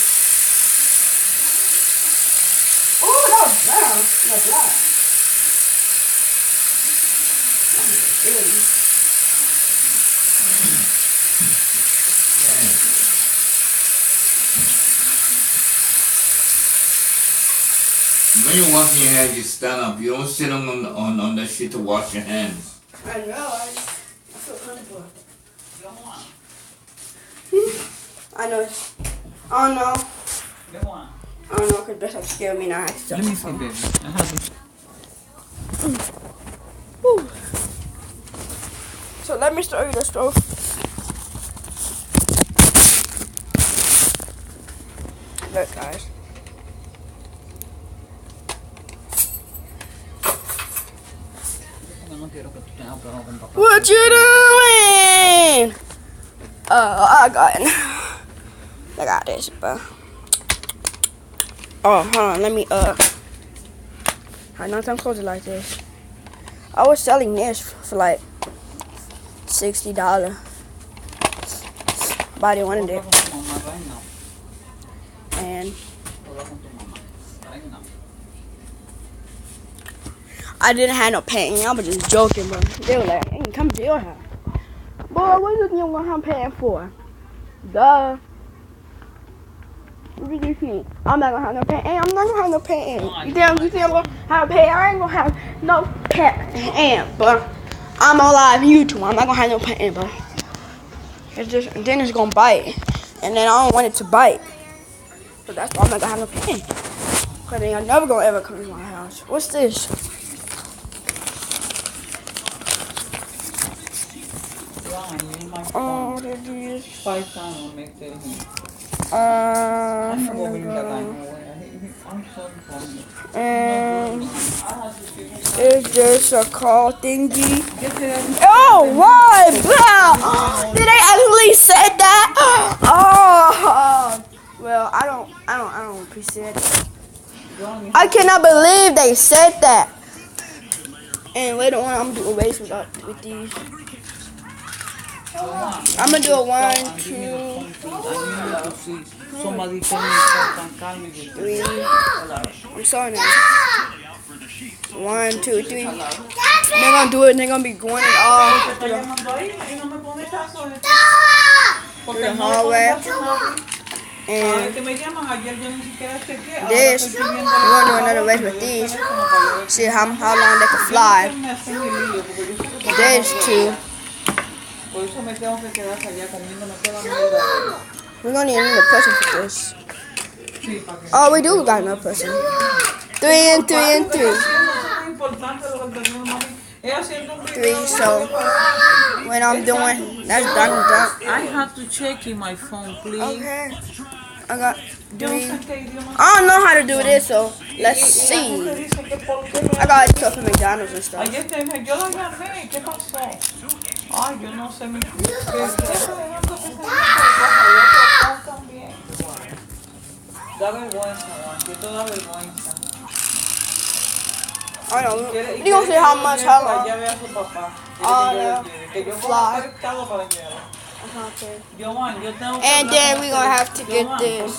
Ooh, that was brown. No, black. That was dirty. When you're washing your hands, you stand up. You don't sit on that shit to wash your hands. I know, I feel comfortable. I know. Oh no. Oh no, because Bishop scared me now. Let me see, baby. So let me show you the stove. Look, guys. What you doing? I got this, bro. Oh, hold on, let me, I know I'm close it like this. I was selling this for like $60. But I didn't want it. And I didn't have no paint. I was just joking, bro. They were like, hey, come to your house. Boy, what you gonna have paint for? Duh. What do you think? I'm not gonna have no paint. I'm not gonna have no paint. You think I'm gonna have paint? I ain't gonna have no paint, but I'm alive YouTube. I'm not gonna have no paint, bro. It's just, and then it's gonna bite. And then I don't want it to bite. So that's why I'm not gonna have no paint. Cause then I'm never gonna ever come to my house. What's this? Oh, that is. 5 times will make the and is this a call thingy? Oh, why? Did they actually say that? Oh, well, I don't appreciate it. I cannot believe they said that. And later on, I'm gonna do a race with these. I'm gonna do a 1, 2, 3. I'm sorry now. 1, 2, 3. They're gonna do it and they're gonna be going it all through the hallway. And this, we're gonna do another race with these. See how long they can fly. There's 2. We're gonna need another person for this. Oh, we do got another person. 3 and 3 and 3. 3, so when I'm doing, that's done. I have to check in my phone, please. Okay. I got 3. I don't know how to do this, so let's see. I got stuff from McDonald's and stuff. Ayer te dije, yo la llamé, ¿qué pasó? Ay, yo no sé, mi también. Da vergüenza, Juan, que esto da vergüenza. I know. You gonna see how much, how long? Ya ve a su papá. Que yo fly. para And then we're gonna have to get this.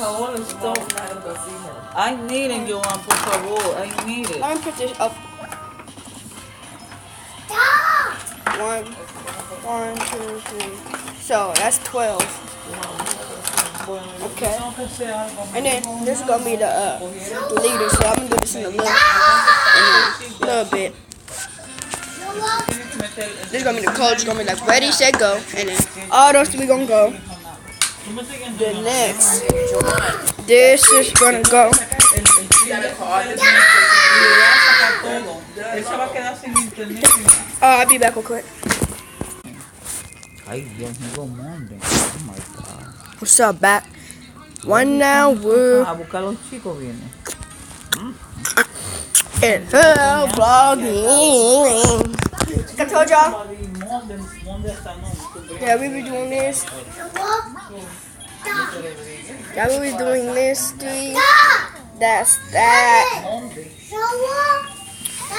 I need it, Joan, por favor. I need it. Let me put this up. 1, 2, 3. So that's 12. Okay. And then this is gonna be the leader. So I'm gonna do this in a little bit. This is gonna be the coach. It's gonna be like ready, set, go, and then all those 3 gonna go. The next, this is gonna go. I'll be back real quick. What's up, back? 1 hour. And vlogging. I told y'all. Yeah, we be doing this. Yeah, we be doing this. 3. That's that.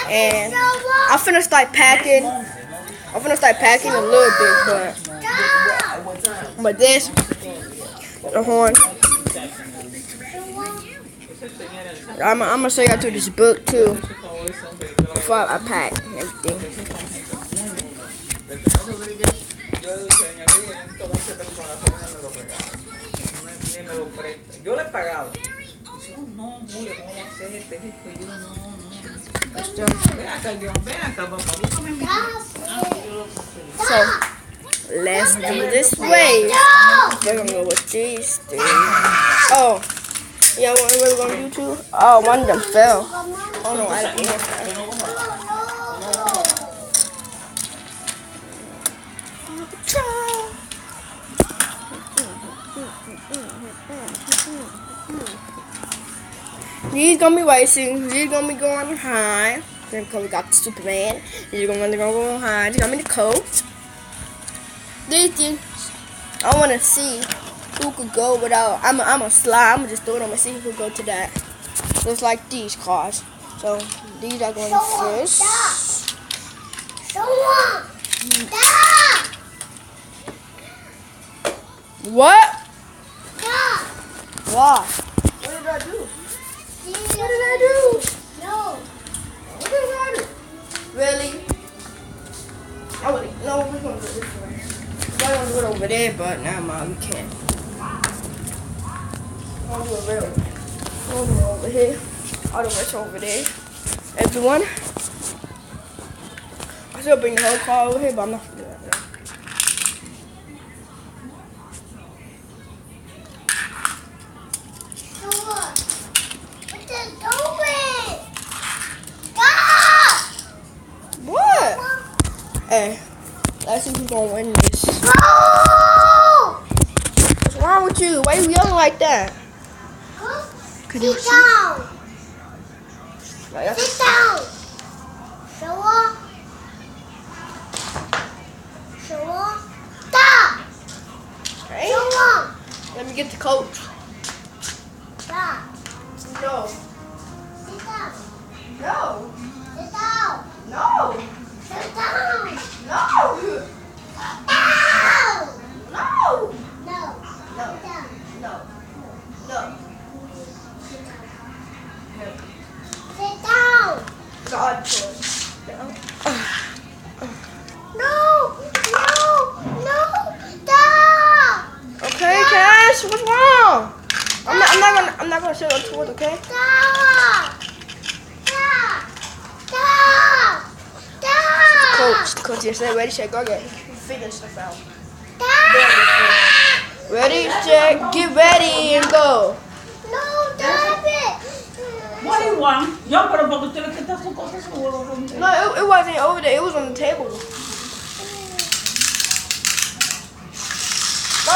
And I'm finna start packing. I'm finna start packing a little bit, but this, the horn. I'm gonna show y'all through this book too before I pack and everything. So let's do this way. We're gonna go with these 3. Oh. Yeah, what we're gonna do too? Oh, one of them fell. Oh no, I don't know. These gonna be racing. These gonna be going high. Then we got the Superman. These gonna go high. These gonna be the coach. These things, I wanna see who could go without. I'm a slide. I'm gonna just throw it on my seat. Who could go to that? Just like these cars. So these are going first. What? Why? What did I do? What did I do? No. What did I do? Really? No, we're gonna do it this way. I don't do it over there, but now we can't. I'll do it real. I'll do it over here. All the rest over there. Everyone. I still bring the whole car over here, but I'm not gonna do that now. What? Hey, let's see who's gonna win this. What's wrong with you? Why are you yelling like that? Sit down. Sit down. Stop. Okay. Let me get the coach. Stop. No. Sit down. No. Sit down. No. Sit down. No. No. No. No. No. No. Sit down. God, down. No. Stop. Okay, Cash. What's wrong? I'm not gonna sit on towards, okay? Stop. Coach, you said ready, check, go get. Figure stuff out. Ready, check, get ready, and go. No, stop it. What do you want? Yo, pero porque usted le quita su cosa, su huevo. No, it wasn't over there. It was on the table. Go.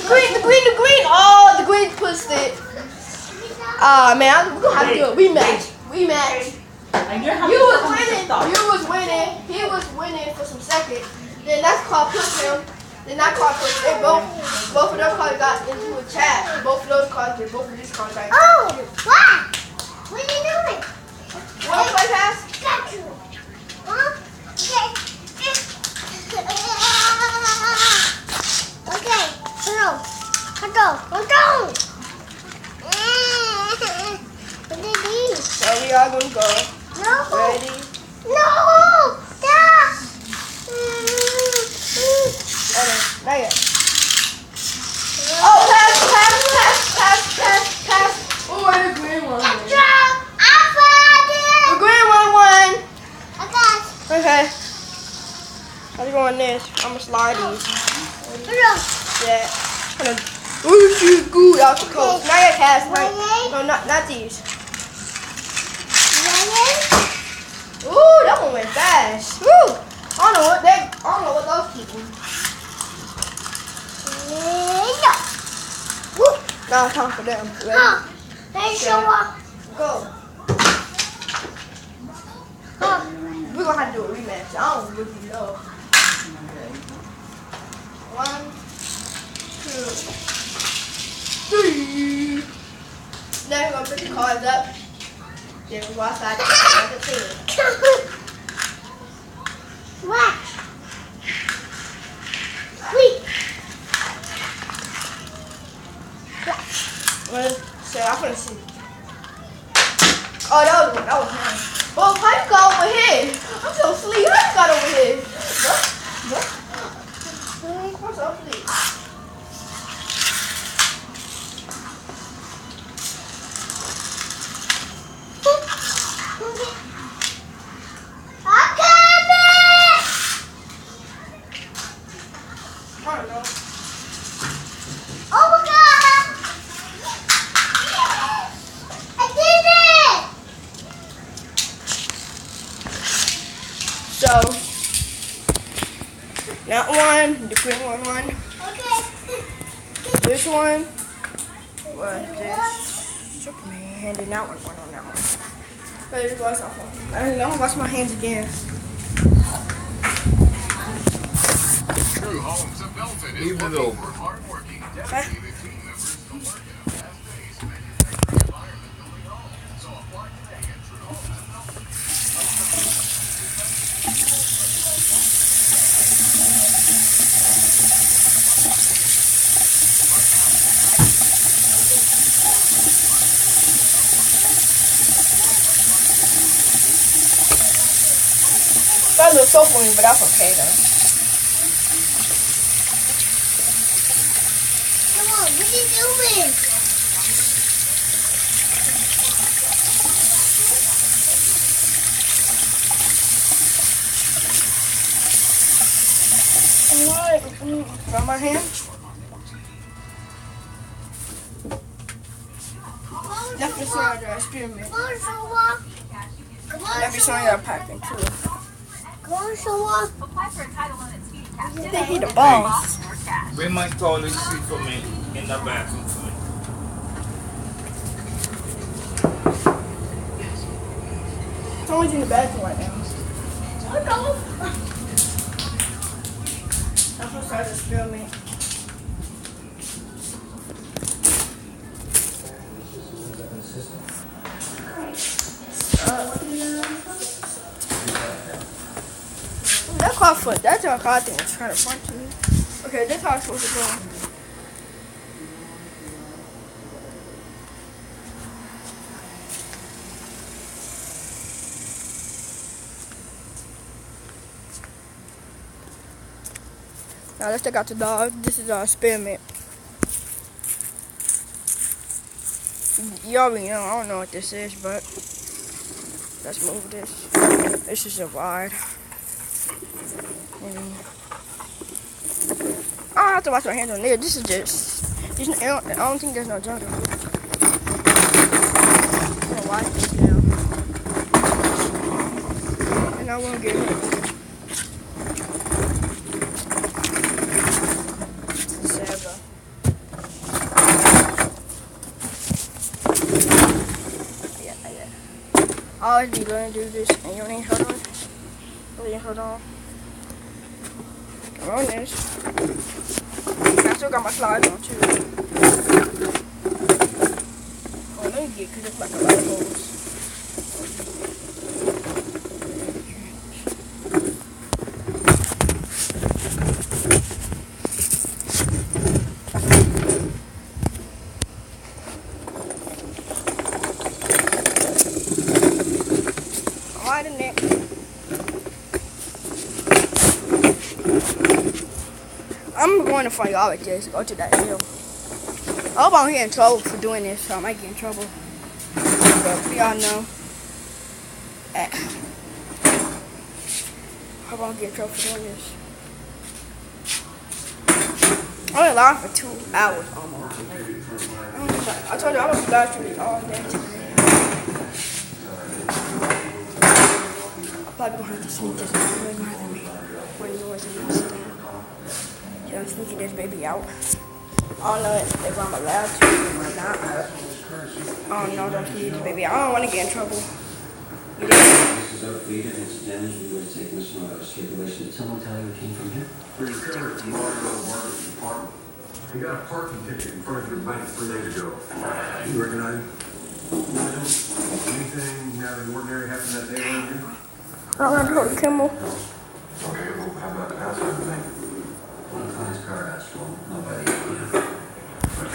green. Oh, the green pushed it. Man, we're gonna have to do a rematch. You was winning. He was winning for some seconds. Then that car pushed him. Then that car pushed. They both of those cars got into a chat. Both of those cars did. Both of these cars got. Oh, what? What are you doing? What play pass? Got you. Huh? Okay. Go. What did you? So we are gonna go. No. Ready? No. Stop. Oh no, not yet. Oh, pass. Oh, the green one. The green one won. Okay. I'm going this. I'm gonna slide these. Yeah. Hold on. Ooh, shoot, good out the coast. Not yet, Cass. No, not these. Ooh, that one went fast. Woo! I don't know what those people. Now it's time for them. Ready? Go. We're gonna have to do a rematch. I don't really know. 1, 2, 3. Then we're gonna put the cards up. Then we'll go outside and the team. What? Wait. So I'm gonna see. Oh, that was him. Well, how you got over here? I'm so asleep. How you got over here? What? I'm so asleep. I don't know. Oh my God! I did it! So, that one, the green one. Okay. This one was this. Superman, and that one on that one. Let me wash off. I'm gonna wash my hands again. True Homes of Milton is Leave it working open. for hardworking, dedicated team members to work at a fast-paced, manufacturing environment building homes. So apply today at True Homes of Milton. That looks so funny, but that's okay though. Come on, what are you doing? Alright, got my hand. Left the side of experiment. Come on, Showa. Left the side of packing too. Come on, Showa. They hit the balls. Bring my toilet seat for me in the bathroom for me. Someone's in the bathroom right now. I'm gonna start to experiment. That car foot, that's our car thing. It's trying to punch me. Okay, this how it's supposed to go. Now let's take out the dog. This is our experiment. You already know, I don't know what this is, but let's move this. This is a ride. And I don't have to wash my hands on there. This is just, I don't think there's no junk. I'm gonna wash this down. And I won't get it. always be learning to do this and you ain't hold on. You ain't hold on. I'm on this. I still got my slides on too. Oh, let me get, cause it's like a lot of holes. I'm going to find y'all just go to that hill. I hope I don't get in trouble for doing this, so I might get in trouble. But y'all know. I hope I don't get in trouble for doing this. I only live for 2 hours almost. I told you I was live streaming all day today. I'm probably gonna have to sneak this out. We're gonna have to make one noise and this down. I'm sneaking this baby out. I don't know if I'm allowed to or not. I don't know. Don't sneak this baby out. I don't want to get in trouble. You know? This is outdated. It's damaged. We would take this one out of stipulation. Did someone tell you it came from here? You got a parking ticket in front of your bank 3 days ago. You recognize it? Anything out of the ordinary happened that day around here? I don't want to go to Kimmel. Okay, well, how about the outside of the bank? One of Klein's car has full. Nobody.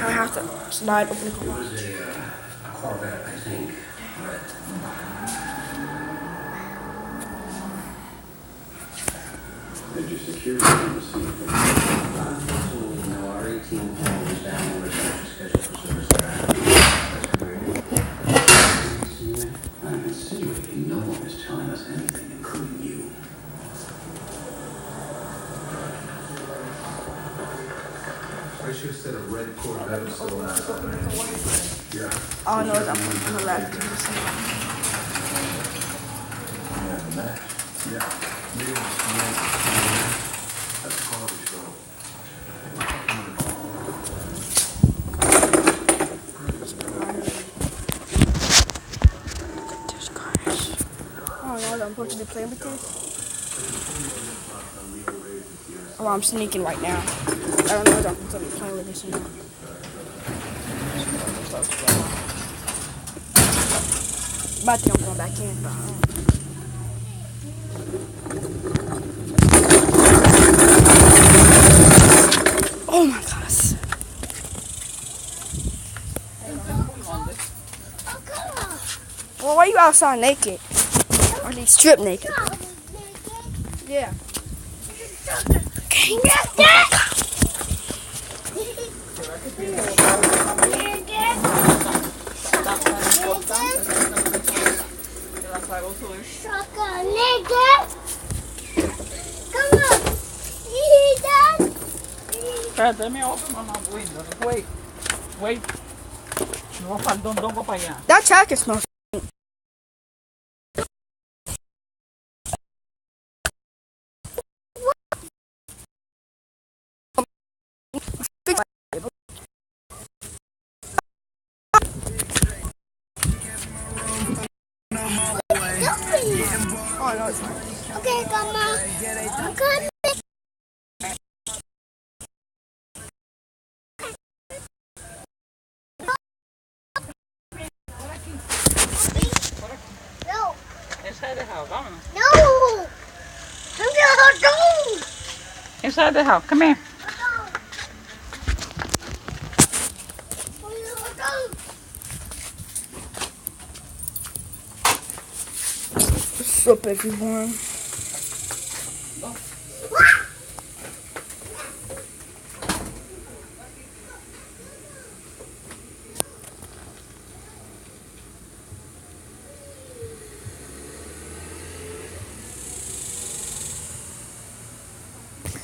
I have to slide open the It car. was a Corvette, I think. Red. Did you secure the receipt? Unfortunately, no. Our 18 phone was down and we're scheduled for service there. That's correct. I'm insinuating no one is telling us anything, including you. I should have said a red Corvette was still outside. Yeah. All I know is I'm allowed to do this. Yeah, the match. Yeah. That's a quality show. I don't know what I'm supposed to be playing with this. Oh, I'm sneaking right now. I don't know what I'm supposed to be playing with this now. About to go back in, but I don't. Oh my gosh. Well, why are you outside naked? Or are you strip naked? Yeah. Okay. Espérate, let me open my window. Wait. Wait. Don't go para allá. That jacket smells. Oh, no, it's fine. Okay, Grandma. I'm coming. No. Inside the house, vámonos. No. I'm gonna go. Inside the house, come here. What's up, everyone?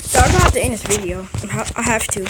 So I'm gonna have to end this video. I have to.